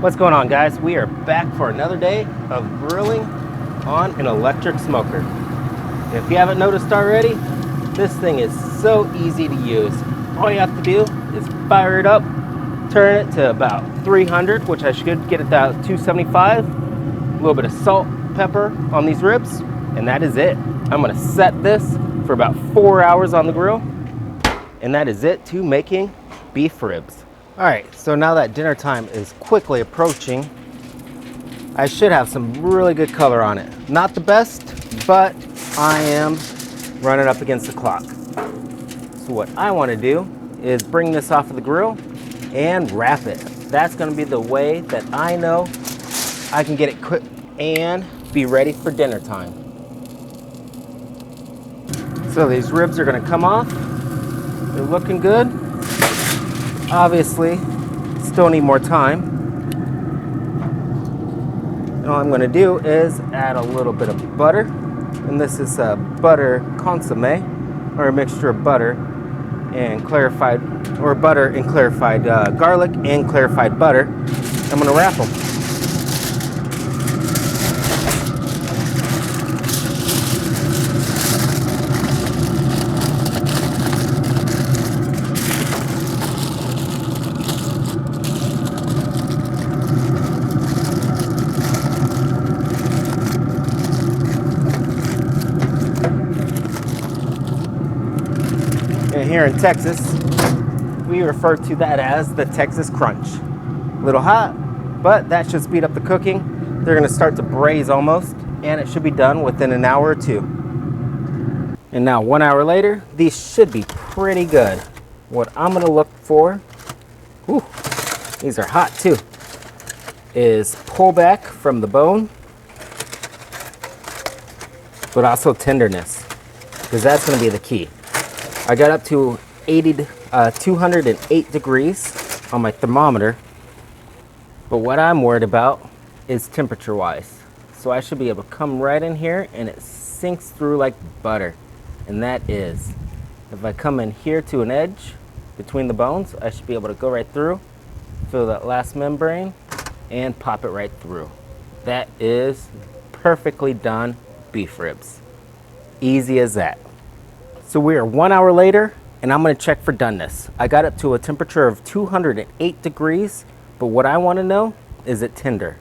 What's going on, guys? We are back for another day of grilling on an electric smoker. If you haven't noticed already, this thing is so easy to use. All you have to do is fire it up, turn it to about 300, which I should get it to 275, a little bit of salt, pepper on these ribs, and that is it. I'm gonna set this for about 4 hours on the grill, and that is it to making beef ribs. All right, so now that dinner time is quickly approaching, I should have some really good color on it. Not the best, but I am running up against the clock. So what I want to do is bring this off of the grill and wrap it. That's going to be the way that I know I can get it quick and be ready for dinner time. So these ribs are going to come off. They're looking good. Obviously, still need more time. And all I'm going to do is add a little bit of butter. And this is a butter consomme, or a mixture of butter and clarified, or butter and clarified garlic and clarified butter. I'm going to wrap them. And here in Texas, we refer to that as the Texas Crunch. A little hot, but that should speed up the cooking. They're gonna start to braise almost, and it should be done within an hour or two. And now 1 hour later, these should be pretty good. What I'm gonna look for, ooh, these are hot too, is pull back from the bone, but also tenderness, because that's gonna be the key. I got up to 208 degrees on my thermometer, but what I'm worried about is temperature wise. So I should be able to come right in here and it sinks through like butter. And that is, if I come in here to an edge between the bones, I should be able to go right through, fill that last membrane, and pop it right through. That is perfectly done beef ribs. Easy as that. So we are 1 hour later, and I'm gonna check for doneness. I got it to a temperature of 208 degrees, but what I wanna know, is it tender?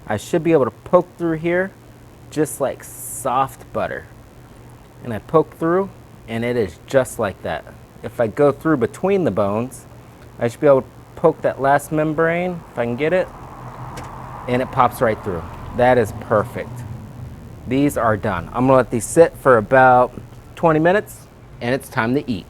I should be able to poke through here, just like soft butter. And I poke through, and it is just like that. If I go through between the bones, I should be able to poke that last membrane, if I can get it, and it pops right through. That is perfect. These are done. I'm gonna let these sit for about 20 minutes, and it's time to eat.